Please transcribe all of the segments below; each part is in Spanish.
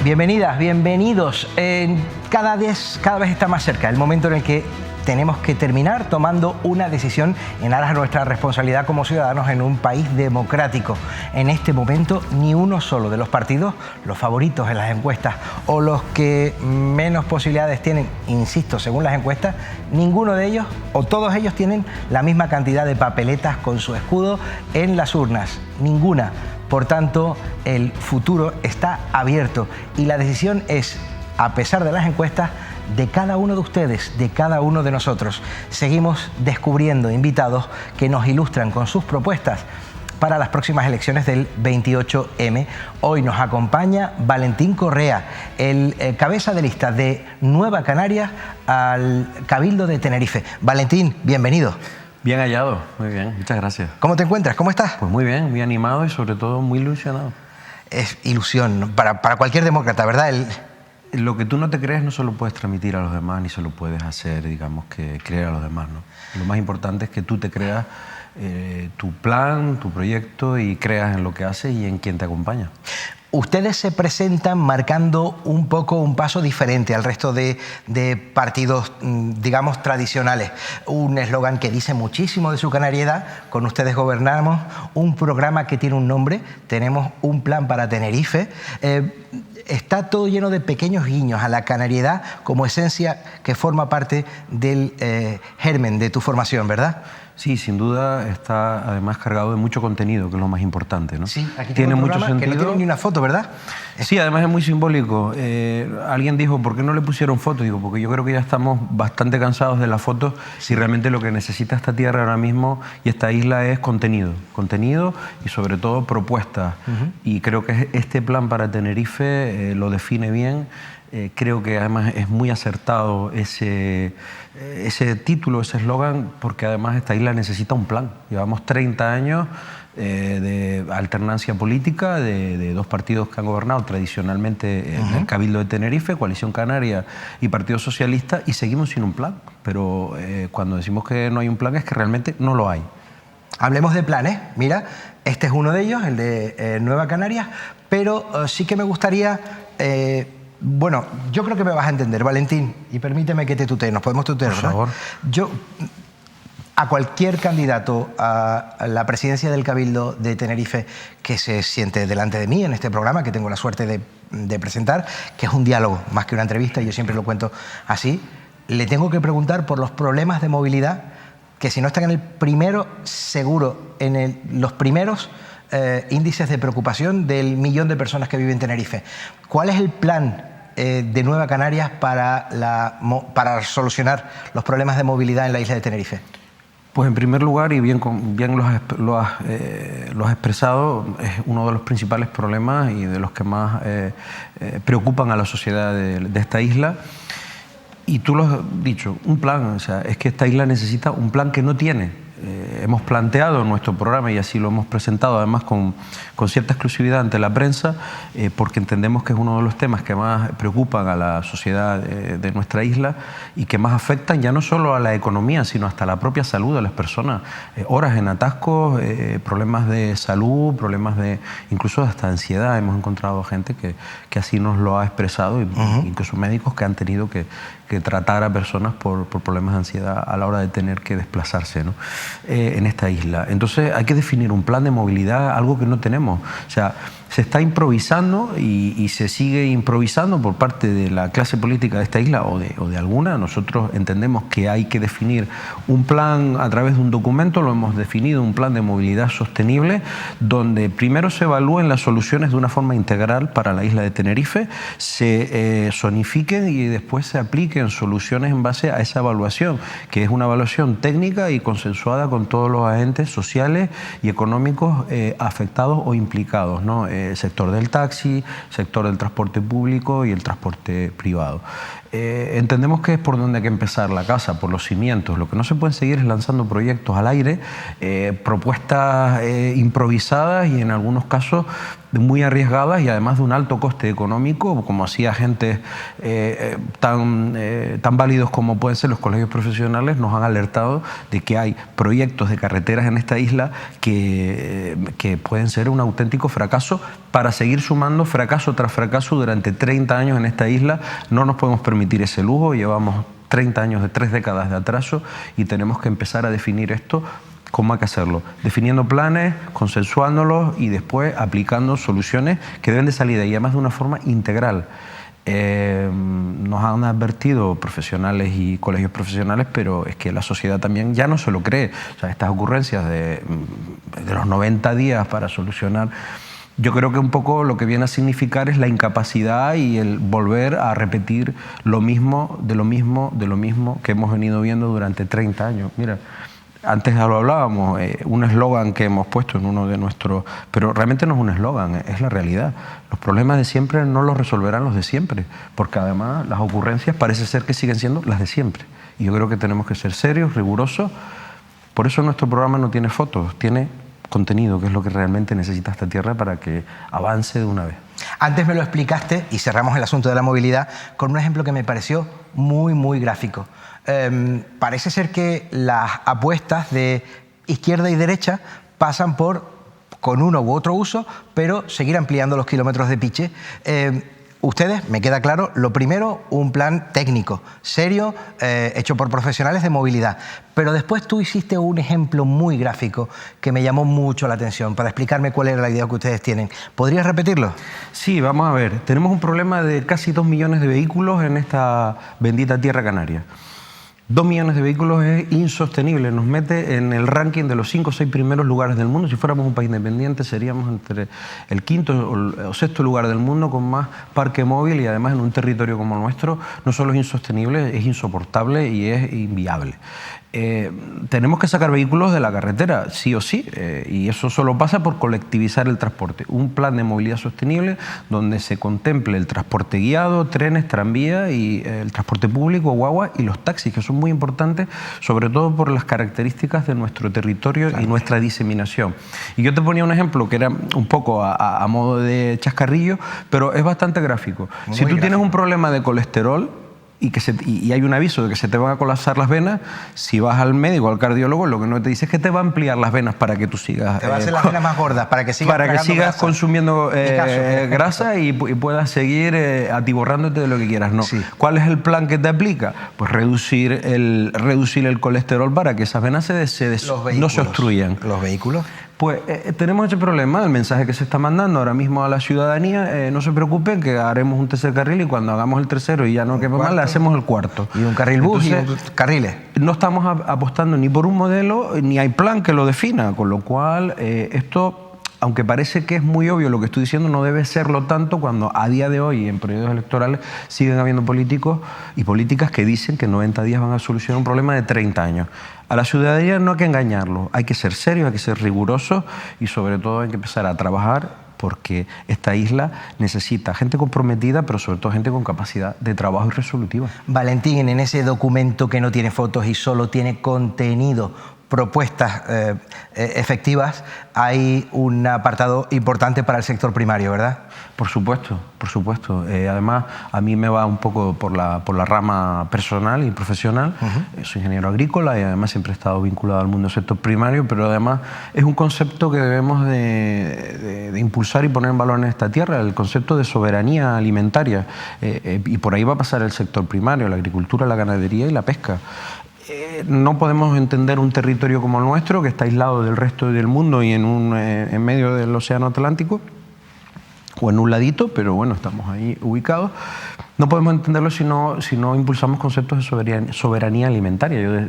Bienvenidas, bienvenidos. Cada vez está más cerca el momento en el que tenemos que terminar tomando una decisión en aras a nuestra responsabilidad como ciudadanos en un país democrático. En este momento, ni uno solo de los partidos, los favoritos en las encuestas o los que menos posibilidades tienen, insisto, según las encuestas, ninguno de ellos o todos ellos tienen la misma cantidad de papeletas con su escudo en las urnas. Ninguna. Por tanto, el futuro está abierto y la decisión es, a pesar de las encuestas, de cada uno de ustedes, de cada uno de nosotros. Seguimos descubriendo invitados que nos ilustran con sus propuestas para las próximas elecciones del 28M. Hoy nos acompaña Valentín Correa, el cabeza de lista de Nueva Canarias al Cabildo de Tenerife. Valentín, bienvenido. Bien hallado, muy bien, muchas gracias. ¿Cómo te encuentras? ¿Cómo estás? Pues muy bien, muy animado y sobre todo muy ilusionado. Es ilusión para cualquier demócrata, ¿verdad? Lo que tú no te crees no se lo puedes transmitir a los demás ni se lo puedes hacer, digamos, que creer a los demás, ¿no? Lo más importante es que tú te creas tu plan, tu proyecto y creas en lo que haces y en quien te acompaña. Ustedes se presentan marcando un poco un paso diferente al resto de partidos, digamos, tradicionales. Un eslogan que dice muchísimo de su canariedad: con ustedes gobernamos, un programa que tiene un nombre, tenemos un plan para Tenerife. Está todo lleno de pequeños guiños a la canariedad como esencia que forma parte del germen de tu formación, ¿verdad? Sí, sin duda está además cargado de mucho contenido, que es lo más importante, ¿no? Sí, aquí tiene mucho sentido. Que no tiene ni una foto, ¿verdad? Sí, además es muy simbólico. Alguien dijo, ¿por qué no le pusieron foto? Digo, porque yo creo que ya estamos bastante cansados de las fotos. Si realmente lo que necesita esta tierra ahora mismo y esta isla es contenido. Contenido y sobre todo propuestas. Y creo que este plan para Tenerife lo define bien. Creo que además es muy acertado ese título, ese eslogan, porque además esta isla necesita un plan. Llevamos 30 años de alternancia política de dos partidos que han gobernado tradicionalmente en el Cabildo de Tenerife, Coalición Canaria y Partido Socialista, y seguimos sin un plan. Pero cuando decimos que no hay un plan es que realmente no lo hay. Hablemos de planes. Mira, este es uno de ellos, el de Nueva Canarias, pero sí que me gustaría... Bueno, yo creo que me vas a entender, Valentín, y permíteme que te tutee, nos podemos tutear, ¿verdad? Por favor. Yo, a cualquier candidato a la presidencia del Cabildo de Tenerife que se siente delante de mí en este programa, que tengo la suerte de presentar, que es un diálogo más que una entrevista, yo siempre lo cuento así, le tengo que preguntar por los problemas de movilidad, que si no están en el primero, seguro, en los primeros índices de preocupación del millón de personas que viven en Tenerife. ¿Cuál es el plan de Nueva Canarias para solucionar los problemas de movilidad en la isla de Tenerife? Pues en primer lugar, y bien lo has expresado, es uno de los principales problemas y de los que más preocupan a la sociedad de esta isla. Y tú lo has dicho, un plan, o sea, es que esta isla necesita un plan que no tiene. Hemos planteado en nuestro programa, y así lo hemos presentado además con cierta exclusividad ante la prensa, porque entendemos que es uno de los temas que más preocupan a la sociedad de nuestra isla y que más afectan ya no solo a la economía, sino hasta la propia salud de las personas. Horas en atascos, problemas de salud, problemas de incluso hasta ansiedad. Hemos encontrado gente que así nos lo ha expresado, incluso médicos que han tenido que tratar a personas por problemas de ansiedad a la hora de tener que desplazarse, ¿no? En esta isla. Entonces hay que definir un plan de movilidad, algo que no tenemos. O sea, se está improvisando y se sigue improvisando por parte de la clase política de esta isla o de alguna. Nosotros entendemos que hay que definir un plan a través de un documento, lo hemos definido, un plan de movilidad sostenible, donde primero se evalúen las soluciones de una forma integral para la isla de Tenerife, se zonifiquen y después se apliquen soluciones en base a esa evaluación, que es una evaluación técnica y consensuada con todos los agentes sociales y económicos afectados o implicados, ¿no? Sector del taxi, sector del transporte público y el transporte privado. entendemos que es por donde hay que empezar la casa, por los cimientos. Lo que no se puede seguir es lanzando proyectos al aire, propuestas improvisadas y en algunos casos muy arriesgadas y además de un alto coste económico, como hacía gente tan válidos como pueden ser los colegios profesionales, nos han alertado de que hay proyectos de carreteras en esta isla que pueden ser un auténtico fracaso. Para seguir sumando fracaso tras fracaso durante 30 años en esta isla, no nos podemos permitir ese lujo. Llevamos 30 años de 3 décadas de atraso y tenemos que empezar a definir esto. ¿Cómo hay que hacerlo? Definiendo planes, consensuándolos y después aplicando soluciones que deben de salir de ahí, además de una forma integral. Nos han advertido profesionales y colegios profesionales, pero es que la sociedad también ya no se lo cree. O sea, estas ocurrencias de los 90 días para solucionar, yo creo que un poco lo que viene a significar es la incapacidad y el volver a repetir lo mismo que hemos venido viendo durante 30 años. Mira, antes ya lo hablábamos, un eslogan que hemos puesto en uno de nuestros... Pero realmente no es un eslogan, es la realidad. Los problemas de siempre no los resolverán los de siempre, porque además las ocurrencias parece ser que siguen siendo las de siempre. Y yo creo que tenemos que ser serios, rigurosos. Por eso nuestro programa no tiene fotos, tiene contenido, que es lo que realmente necesita esta tierra para que avance de una vez. Antes me lo explicaste y cerramos el asunto de la movilidad con un ejemplo que me pareció muy gráfico. Parece ser que las apuestas de izquierda y derecha pasan por, con uno u otro uso, pero seguir ampliando los kilómetros de Piche. Ustedes, me queda claro, lo primero, un plan técnico, serio, hecho por profesionales de movilidad. Pero después tú hiciste un ejemplo muy gráfico que me llamó mucho la atención para explicarme cuál era la idea que ustedes tienen. ¿Podrías repetirlo? Sí, vamos a ver. Tenemos un problema de casi 2 millones de vehículos en esta bendita tierra canaria. 2 millones de vehículos es insostenible, nos mete en el ranking de los 5 o 6 primeros lugares del mundo. Si fuéramos un país independiente seríamos entre el 5º o 6º lugar del mundo con más parque móvil, y además en un territorio como el nuestro no solo es insostenible, es insoportable y es inviable. Tenemos que sacar vehículos de la carretera, sí o sí, y eso solo pasa por colectivizar el transporte. Un plan de movilidad sostenible donde se contemple el transporte guiado, trenes, tranvía y el transporte público, guagua y los taxis, que son muy importantes, sobre todo por las características de nuestro territorio y nuestra diseminación. Y yo te ponía un ejemplo que era un poco a modo de chascarrillo, pero es bastante gráfico. Si tú tienes un problema de colesterol, y hay un aviso de que se te van a colapsar las venas, si vas al médico, al cardiólogo, lo que no te dice es que te va a ampliar las venas para que tú sigas... Te va a hacer las venas más gordas, para que sigas grasa. Consumiendo grasa y puedas seguir atiborrándote de lo que quieras. No. Sí. ¿Cuál es el plan que te aplica? Pues reducir el colesterol para que esas venas no se obstruyan. ¿Los vehículos? Pues tenemos ese problema, el mensaje que se está mandando ahora mismo a la ciudadanía, no se preocupen que haremos un tercer carril y cuando hagamos el tercero y ya no quepa más, le hacemos el cuarto. Y un carril bus. Entonces, y carriles. No estamos apostando ni por un modelo, ni hay plan que lo defina, con lo cual esto... Aunque parece que es muy obvio lo que estoy diciendo, no debe serlo tanto cuando a día de hoy en periodos electorales siguen habiendo políticos y políticas que dicen que en 90 días van a solucionar un problema de 30 años. A la ciudadanía no hay que engañarlo, hay que ser serios, hay que ser rigurosos y sobre todo hay que empezar a trabajar porque esta isla necesita gente comprometida, pero sobre todo gente con capacidad de trabajo y resolutiva. Valentín, en ese documento que no tiene fotos y solo tiene contenido, propuestas efectivas, hay un apartado importante para el sector primario, ¿verdad? Por supuesto, por supuesto. Además, a mí me va un poco por la rama personal y profesional. Soy ingeniero agrícola y además siempre he estado vinculado al mundo del sector primario, pero además es un concepto que debemos de impulsar y poner en valor en esta tierra, el concepto de soberanía alimentaria. Y por ahí va a pasar el sector primario, la agricultura, la ganadería y la pesca. No podemos entender un territorio como el nuestro, que está aislado del resto del mundo y en medio del océano Atlántico, o en un ladito, pero bueno, estamos ahí ubicados. No podemos entenderlo si no impulsamos conceptos de soberanía alimentaria.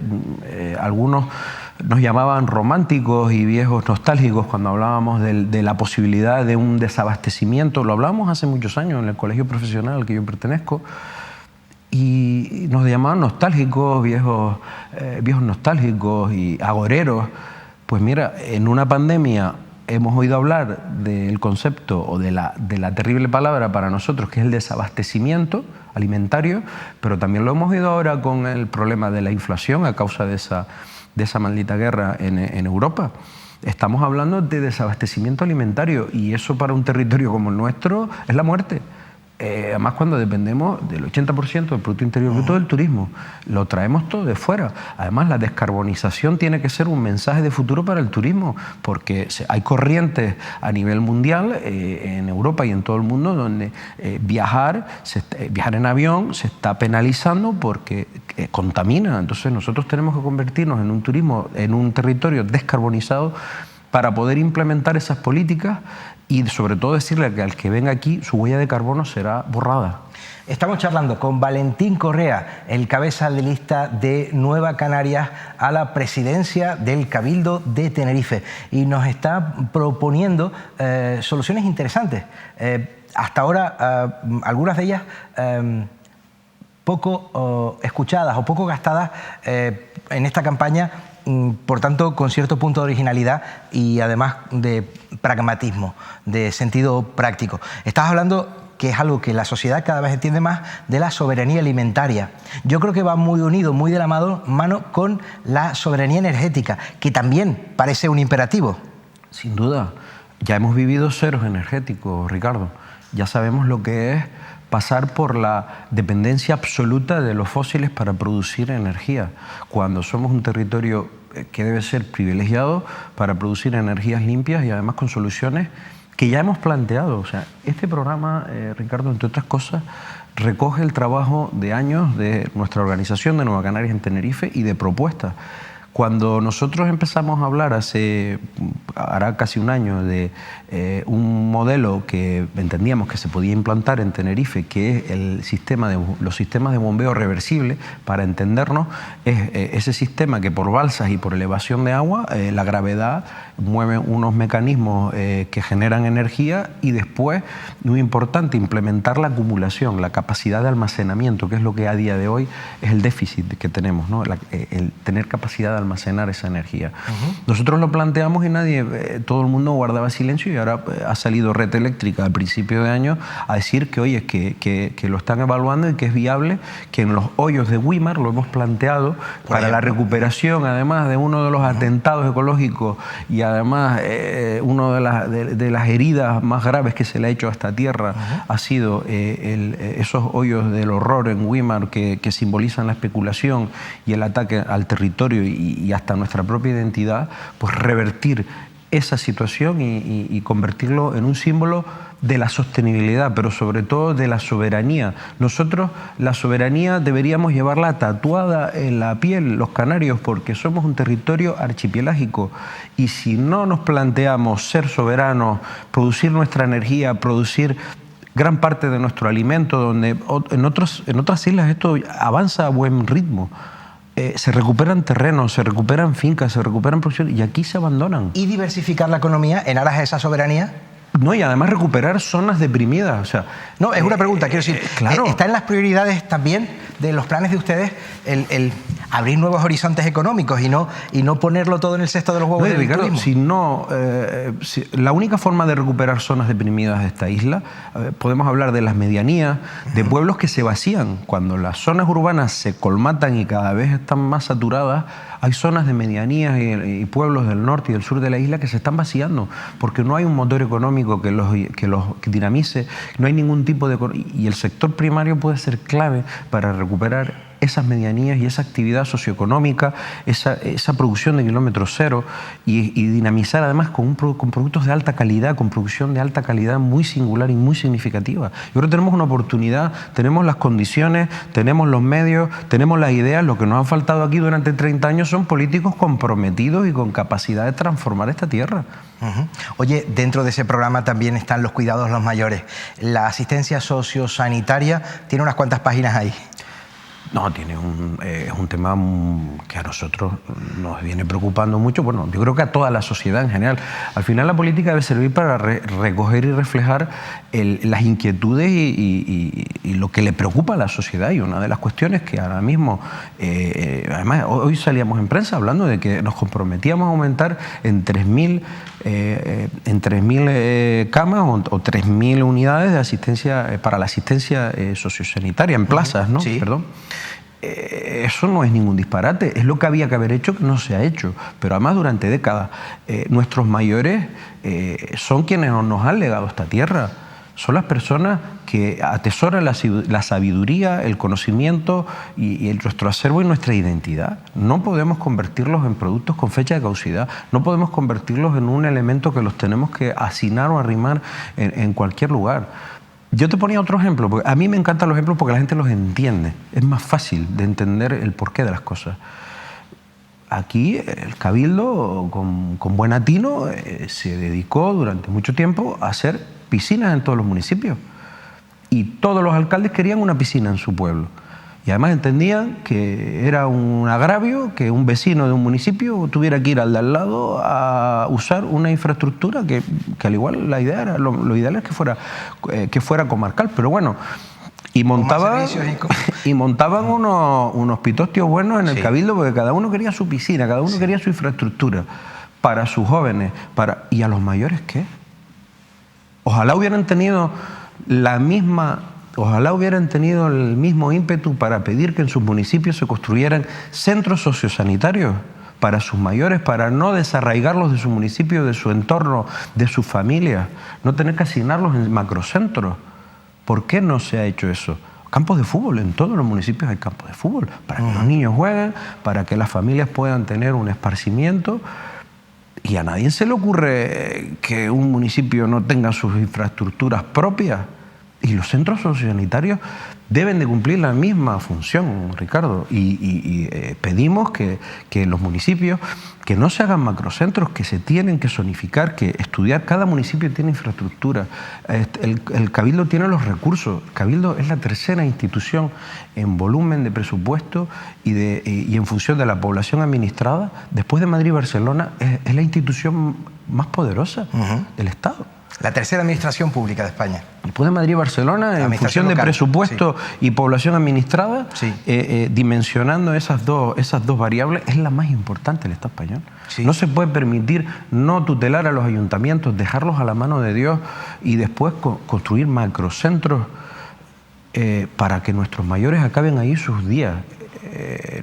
Algunos nos llamaban románticos y viejos nostálgicos cuando hablábamos de la posibilidad de un desabastecimiento. Lo hablábamos hace muchos años en el colegio profesional al que yo pertenezco. Y nos llamaban nostálgicos, viejos nostálgicos y agoreros. Pues mira, en una pandemia hemos oído hablar del concepto o de la terrible palabra para nosotros, que es el desabastecimiento alimentario, pero también lo hemos oído ahora con el problema de la inflación a causa de esa maldita guerra en Europa. Estamos hablando de desabastecimiento alimentario y eso para un territorio como el nuestro es la muerte. Además, cuando dependemos del 80% del Producto Interior Bruto del turismo, lo traemos todo de fuera. Además, la descarbonización tiene que ser un mensaje de futuro para el turismo, porque hay corrientes a nivel mundial, en Europa y en todo el mundo, donde viajar en avión se está penalizando porque contamina. Entonces, nosotros tenemos que convertirnos en un turismo, en un territorio descarbonizado para poder implementar esas políticas y sobre todo decirle que al que venga aquí su huella de carbono será borrada. Estamos charlando con Valentín Correa, el cabeza de lista de Nueva Canarias a la presidencia del Cabildo de Tenerife, y nos está proponiendo soluciones interesantes. Hasta ahora, algunas de ellas poco escuchadas o poco gastadas en esta campaña, por tanto, con cierto punto de originalidad y además de pragmatismo, de sentido práctico. Estás hablando, que es algo que la sociedad cada vez entiende más, de la soberanía alimentaria. Yo creo que va muy unido, muy de la mano con la soberanía energética, que también parece un imperativo. Sin duda. Ya hemos vivido ceros energéticos, Ricardo. Ya sabemos lo que es pasar por la dependencia absoluta de los fósiles para producir energía, cuando somos un territorio que debe ser privilegiado para producir energías limpias y además con soluciones que ya hemos planteado. O sea, este programa, Ricardo, entre otras cosas, recoge el trabajo de años de nuestra organización de Nueva Canarias en Tenerife y de propuestas. Cuando nosotros empezamos a hablar hará casi un año de un modelo que entendíamos que se podía implantar en Tenerife, que es los sistemas de bombeo reversible, para entendernos, es ese sistema que por balsas y por elevación de agua, la gravedad mueve unos mecanismos que generan energía y después, muy importante, implementar la acumulación, la capacidad de almacenamiento, que es lo que a día de hoy es el déficit que tenemos, ¿no? El tener capacidad de almacenar esa energía. Nosotros lo planteamos y todo el mundo guardaba silencio, y ahora ha salido Red Eléctrica al principio de año a decir que, oye, que lo están evaluando y que es viable, que en los hoyos de Güímar lo hemos planteado para la recuperación, además de uno de los atentados ecológicos y además una de las heridas más graves que se le ha hecho a esta tierra ha sido esos hoyos del horror en Güímar que simbolizan la especulación y el ataque al territorio y hasta nuestra propia identidad, pues revertir esa situación y convertirlo en un símbolo de la sostenibilidad, pero sobre todo de la soberanía. Nosotros la soberanía deberíamos llevarla tatuada en la piel, los canarios, porque somos un territorio archipelágico, y si no nos planteamos ser soberanos, producir nuestra energía, producir gran parte de nuestro alimento, donde en otras islas esto avanza a buen ritmo. Se recuperan terrenos, se recuperan fincas, se recuperan producciones, y aquí se abandonan. ¿Y diversificar la economía en aras de esa soberanía? No, y además recuperar zonas deprimidas. O sea, no, es una pregunta, quiero decir, claro. ¿Está en las prioridades también de los planes de ustedes el abrir nuevos horizontes económicos y no ponerlo todo en el cesto de los huevos del Ricardo, turismo? La única forma de recuperar zonas deprimidas de esta isla, podemos hablar de las medianías, de pueblos que se vacían. Cuando las zonas urbanas se colmatan y cada vez están más saturadas, hay zonas de medianías y pueblos del norte y del sur de la isla que se están vaciando, porque no hay un motor económico que los dinamice, no hay ningún tipo de... Y el sector primario puede ser clave para recuperar esas medianías y esa actividad socioeconómica, esa producción de kilómetro cero y dinamizar además con productos de alta calidad, con producción de alta calidad muy singular y muy significativa. Y ahora tenemos una oportunidad, tenemos las condiciones, tenemos los medios, tenemos las ideas. Lo que nos ha faltado aquí durante 30 años son políticos comprometidos y con capacidad de transformar esta tierra. Oye, dentro de ese programa también están los cuidados de los mayores. La asistencia sociosanitaria tiene unas cuantas páginas ahí. No, es un tema que a nosotros nos viene preocupando mucho. Bueno, yo creo que a toda la sociedad en general. Al final la política debe servir para recoger y reflejar las inquietudes y lo que le preocupa a la sociedad. Y una de las cuestiones que ahora mismo, además hoy salíamos en prensa hablando de que nos comprometíamos a aumentar en 3.000 camas o 3.000 unidades de asistencia para la asistencia sociosanitaria en plazas, ¿no? Sí. Perdón. Eso no es ningún disparate, es lo que había que haber hecho que no se ha hecho. Pero además durante décadas nuestros mayores son quienes nos han legado esta tierra. Son las personas que atesoran la sabiduría, el conocimiento y nuestro acervo y nuestra identidad. No podemos convertirlos en productos con fecha de caducidad, no podemos convertirlos en un elemento que los tenemos que hacinar o arrimar en cualquier lugar. Yo te ponía otro ejemplo, porque a mí me encantan los ejemplos porque la gente los entiende. Es más fácil de entender el porqué de las cosas. Aquí el Cabildo, con buen atino, se dedicó durante mucho tiempo a hacer piscinas en todos los municipios. Y todos los alcaldes querían una piscina en su pueblo. Y además entendían que era un agravio que un vecino de un municipio tuviera que ir al de al lado a usar una infraestructura que al igual la idea era, lo ideal es que fuera comarcal. Pero bueno, y montaban unos pitostios buenos en el Cabildo porque cada uno quería su piscina, cada uno quería su infraestructura para sus jóvenes. ¿Y a los mayores qué? Ojalá hubieran tenido el mismo ímpetu para pedir que en sus municipios se construyeran centros sociosanitarios para sus mayores, para no desarraigarlos de su municipio, de su entorno, de sus familias, no tener que asignarlos en macrocentros. ¿Por qué no se ha hecho eso? Campos de fútbol, en todos los municipios hay campos de fútbol, para que los niños jueguen, para que las familias puedan tener un esparcimiento. Y a nadie se le ocurre que un municipio no tenga sus infraestructuras propias. Y los centros sociosanitarios deben de cumplir la misma función, Ricardo. Y pedimos que los municipios, que no se hagan macrocentros, que se tienen que zonificar, que estudiar. Cada municipio tiene infraestructura. El Cabildo tiene los recursos. El Cabildo es la tercera institución en volumen de presupuesto y en función de la población administrada. Después de Madrid y Barcelona, es la institución más poderosa del Estado. La tercera administración pública de España. Después de Madrid y Barcelona, en función de presupuesto y población administrada, dimensionando esas dos variables, es la más importante del Estado español. Sí. No se puede permitir no tutelar a los ayuntamientos, dejarlos a la mano de Dios y después construir macrocentros para que nuestros mayores acaben ahí sus días.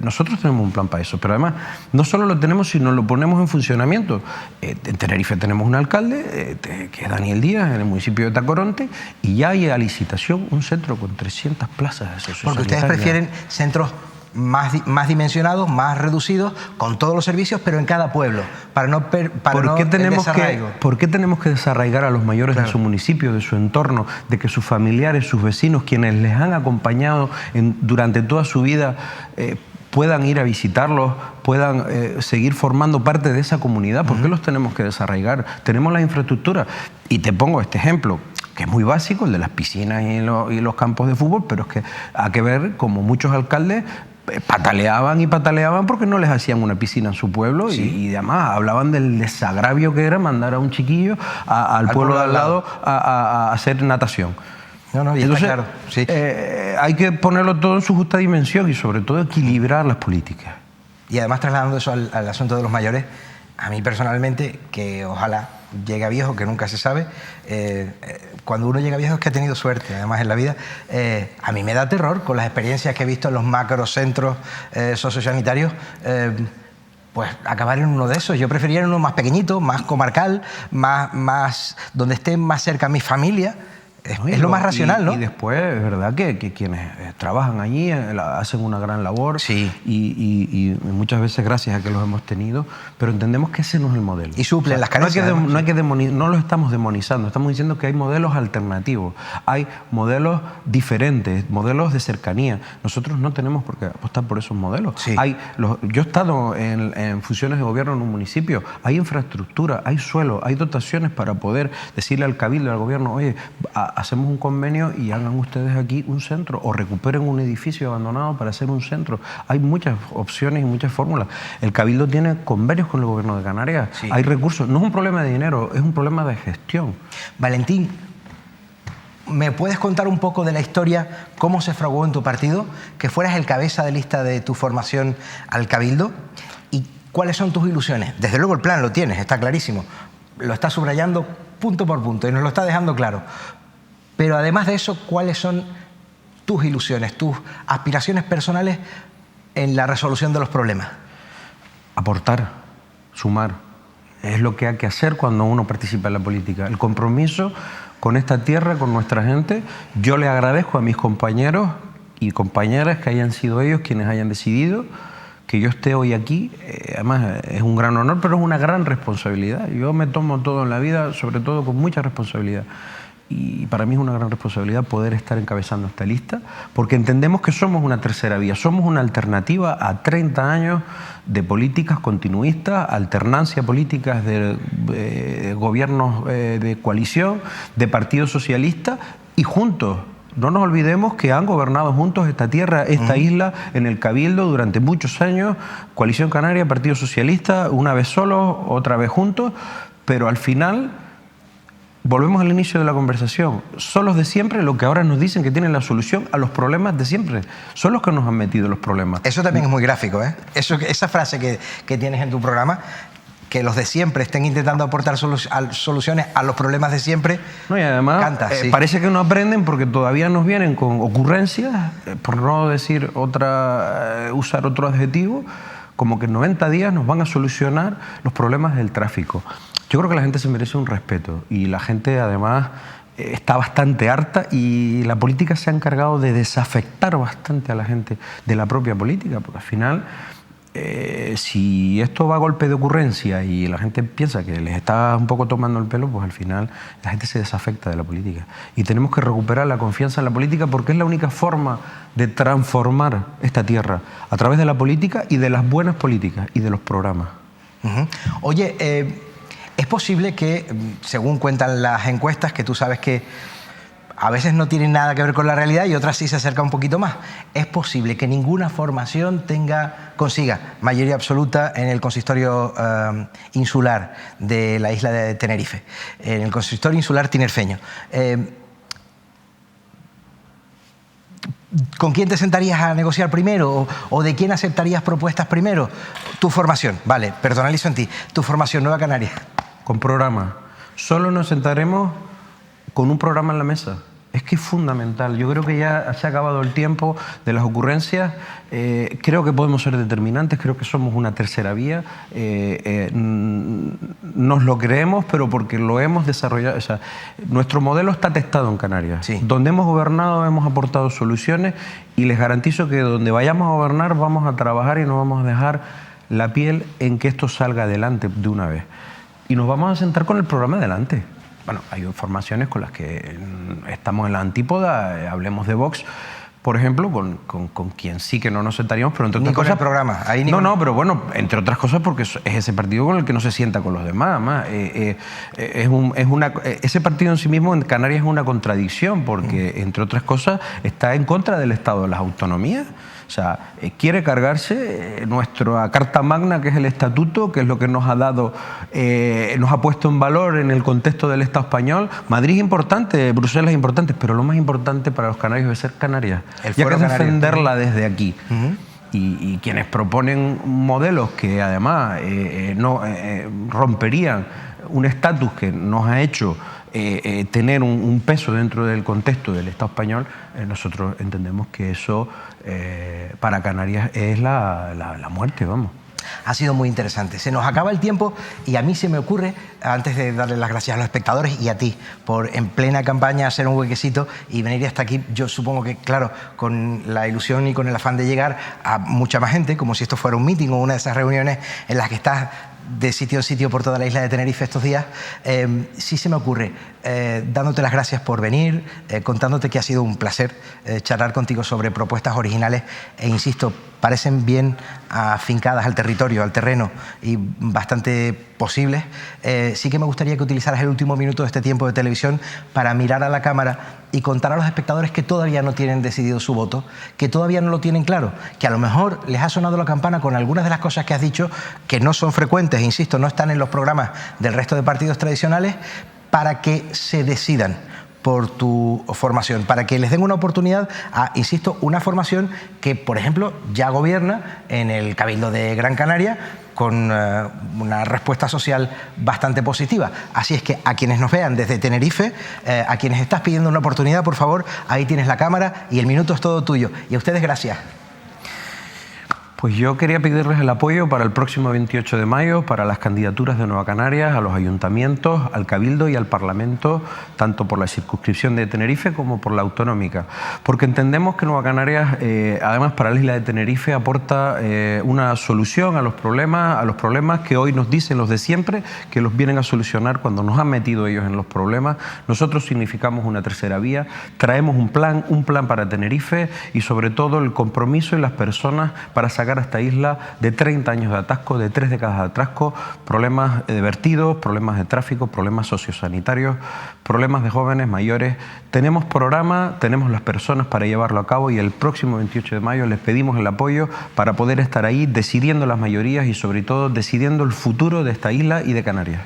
Nosotros tenemos un plan para eso, pero además no solo lo tenemos, sino lo ponemos en funcionamiento. En Tenerife tenemos un alcalde, que es Daniel Díaz, en el municipio de Tacoronte, y ya hay a licitación un centro con 300 plazas de sociosanitarias. Porque ustedes prefieren centros más dimensionados, más reducidos, con todos los servicios, pero en cada pueblo, para no desarraigo. ¿Por qué tenemos que desarraigar a los mayores de su municipio, de su entorno, de que sus familiares, sus vecinos, quienes les han acompañado durante toda su vida, puedan ir a visitarlos, puedan seguir formando parte de esa comunidad? ¿Por qué los tenemos que desarraigar? Tenemos la infraestructura. Y te pongo este ejemplo, que es muy básico, el de las piscinas y los campos de fútbol, pero es que hay que ver como muchos alcaldes pataleaban porque no les hacían una piscina en su pueblo y además hablaban del desagravio que era mandar a un chiquillo al pueblo de al lado a hacer natación. Y entonces, está claro. Sí. Hay que ponerlo todo en su justa dimensión y sobre todo equilibrar las políticas. Y además trasladando eso al asunto de los mayores, a mí personalmente, que ojalá llegue a viejo, que nunca se sabe, cuando uno llega viejo es que ha tenido suerte, además en la vida. A mí me da terror con las experiencias que he visto en los macrocentros sociosanitarios, pues acabar en uno de esos. Yo preferiría en uno más pequeñito, más comarcal, más donde esté más cerca mi familia. Es lo más racional, ¿no? Y después, es verdad que quienes trabajan allí hacen una gran labor y muchas veces gracias a que los hemos tenido, pero entendemos que ese no es el modelo. Y suplen las carencias. No los estamos demonizando, estamos diciendo que hay modelos alternativos, hay modelos diferentes, modelos de cercanía. Nosotros no tenemos por qué apostar por esos modelos. Sí. Yo he estado en funciones de gobierno en un municipio, hay infraestructura, hay suelo, hay dotaciones para poder decirle al Cabildo y al gobierno, oye, hacemos un convenio y hagan ustedes aquí un centro o recuperen un edificio abandonado para hacer un centro. Hay muchas opciones y muchas fórmulas. El Cabildo tiene convenios con el Gobierno de Canarias, sí. Hay recursos. No es un problema de dinero, es un problema de gestión. Valentín, ¿me puedes contar un poco de la historia, cómo se fraguó en tu partido, que fueras el cabeza de lista de tu formación al Cabildo? ¿Y cuáles son tus ilusiones? Desde luego el plan lo tienes, está clarísimo. Lo estás subrayando punto por punto y nos lo está dejando claro. Pero además de eso, ¿cuáles son tus ilusiones, tus aspiraciones personales en la resolución de los problemas? Aportar, sumar. Es lo que hay que hacer cuando uno participa en la política. El compromiso con esta tierra, con nuestra gente. Yo le agradezco a mis compañeros y compañeras que hayan sido ellos quienes hayan decidido que yo esté hoy aquí. Además es un gran honor, pero es una gran responsabilidad. Yo me tomo todo en la vida, sobre todo con mucha responsabilidad. Y para mí es una gran responsabilidad poder estar encabezando esta lista, porque entendemos que somos una tercera vía, somos una alternativa a 30 años de políticas continuistas, alternancia políticas de gobiernos de coalición, de partidos socialistas, y juntos. No nos olvidemos que han gobernado juntos esta tierra, esta isla, en el Cabildo durante muchos años, Coalición Canaria, Partido Socialista, una vez solos, otra vez juntos, pero al final volvemos al inicio de la conversación. Son los de siempre los que ahora nos dicen que tienen la solución a los problemas de siempre. Son los que nos han metido los problemas. Eso también es muy gráfico, ¿eh? Esa frase que tienes en tu programa, que los de siempre estén intentando aportar soluciones a los problemas de siempre. No, y además sí. Parece que no aprenden porque todavía nos vienen con ocurrencias, por no decir usar otro adjetivo, como que en 90 días nos van a solucionar los problemas del tráfico. Yo creo que la gente se merece un respeto y la gente además está bastante harta y la política se ha encargado de desafectar bastante a la gente de la propia política, porque al final si esto va a golpe de ocurrencia y la gente piensa que les está un poco tomando el pelo, pues al final la gente se desafecta de la política. Y tenemos que recuperar la confianza en la política porque es la única forma de transformar esta tierra a través de la política y de las buenas políticas y de los programas. Oye, es posible que, según cuentan las encuestas, que tú sabes que a veces no tienen nada que ver con la realidad y otras sí se acercan un poquito más, es posible que ninguna formación consiga mayoría absoluta en el consistorio insular de la isla de Tenerife, en el consistorio insular tinerfeño. ¿Con quién te sentarías a negociar primero o de quién aceptarías propuestas primero? Tu formación, vale, personalizo en ti, tu formación, Nueva Canaria. Con programa. Solo nos sentaremos con un programa en la mesa. Es que es fundamental. Yo creo que ya se ha acabado el tiempo de las ocurrencias. Creo que podemos ser determinantes, creo que somos una tercera vía. Nos lo creemos, pero porque lo hemos desarrollado. O sea, nuestro modelo está testado en Canarias. Sí. Donde hemos gobernado hemos aportado soluciones y les garantizo que donde vayamos a gobernar vamos a trabajar y no vamos a dejar la piel en que esto salga adelante de una vez. Y nos vamos a sentar con el programa adelante. Bueno, hay formaciones con las que estamos en la antípoda, hablemos de Vox, por ejemplo, con quien sí que no nos sentaríamos, pero entre otras cosas... el programa. Ahí no, pero bueno, entre otras cosas porque es ese partido con el que no se sienta con los demás. Ese partido en sí mismo en Canarias es una contradicción porque, entre otras cosas, está en contra del Estado de las autonomías. O sea, quiere cargarse nuestra Carta Magna, que es el Estatuto, que es lo que nos ha dado, nos ha puesto en valor en el contexto del Estado español. Madrid es importante, Bruselas es importante, pero lo más importante para los canarios es ser Canarias. Y hay que defenderla desde aquí. Y quienes proponen modelos que además romperían un estatus que nos ha hecho tener un peso dentro del contexto del Estado español, nosotros entendemos que eso para Canarias es la muerte, vamos. Ha sido muy interesante. Se nos acaba el tiempo y a mí se me ocurre, antes de darle las gracias a los espectadores y a ti, por en plena campaña hacer un huequecito y venir hasta aquí, yo supongo que, claro, con la ilusión y con el afán de llegar a mucha más gente, como si esto fuera un meeting o una de esas reuniones en las que estás de sitio en sitio por toda la isla de Tenerife estos días, sí se me ocurre, dándote las gracias por venir, contándote que ha sido un placer charlar contigo sobre propuestas originales e, insisto, parecen bien afincadas al territorio, al terreno y bastante posibles. Sí que me gustaría que utilizaras el último minuto de este tiempo de televisión para mirar a la cámara y contar a los espectadores que todavía no tienen decidido su voto, que todavía no lo tienen claro, que a lo mejor les ha sonado la campana con algunas de las cosas que has dicho, que no son frecuentes, insisto, no están en los programas del resto de partidos tradicionales, para que se decidan por tu formación, para que les den una oportunidad a, insisto, una formación que, por ejemplo, ya gobierna en el Cabildo de Gran Canaria con una respuesta social bastante positiva. Así es que a quienes nos vean desde Tenerife, a quienes estás pidiendo una oportunidad, por favor, ahí tienes la cámara y el minuto es todo tuyo. Y a ustedes, gracias. Pues yo quería pedirles el apoyo para el próximo 28 de mayo, para las candidaturas de Nueva Canarias, a los ayuntamientos, al Cabildo y al Parlamento, tanto por la circunscripción de Tenerife como por la autonómica. Porque entendemos que Nueva Canarias, además para la isla de Tenerife, aporta una solución a los problemas que hoy nos dicen los de siempre, que los vienen a solucionar cuando nos han metido ellos en los problemas. Nosotros significamos una tercera vía, traemos un plan para Tenerife y sobre todo el compromiso y las personas para sacar a esta isla de 30 años de atasco, de 3 décadas de atasco, problemas de vertidos, problemas de tráfico, problemas sociosanitarios, problemas de jóvenes, mayores. Tenemos programa, tenemos las personas para llevarlo a cabo y el próximo 28 de mayo les pedimos el apoyo para poder estar ahí decidiendo las mayorías y sobre todo decidiendo el futuro de esta isla y de Canarias.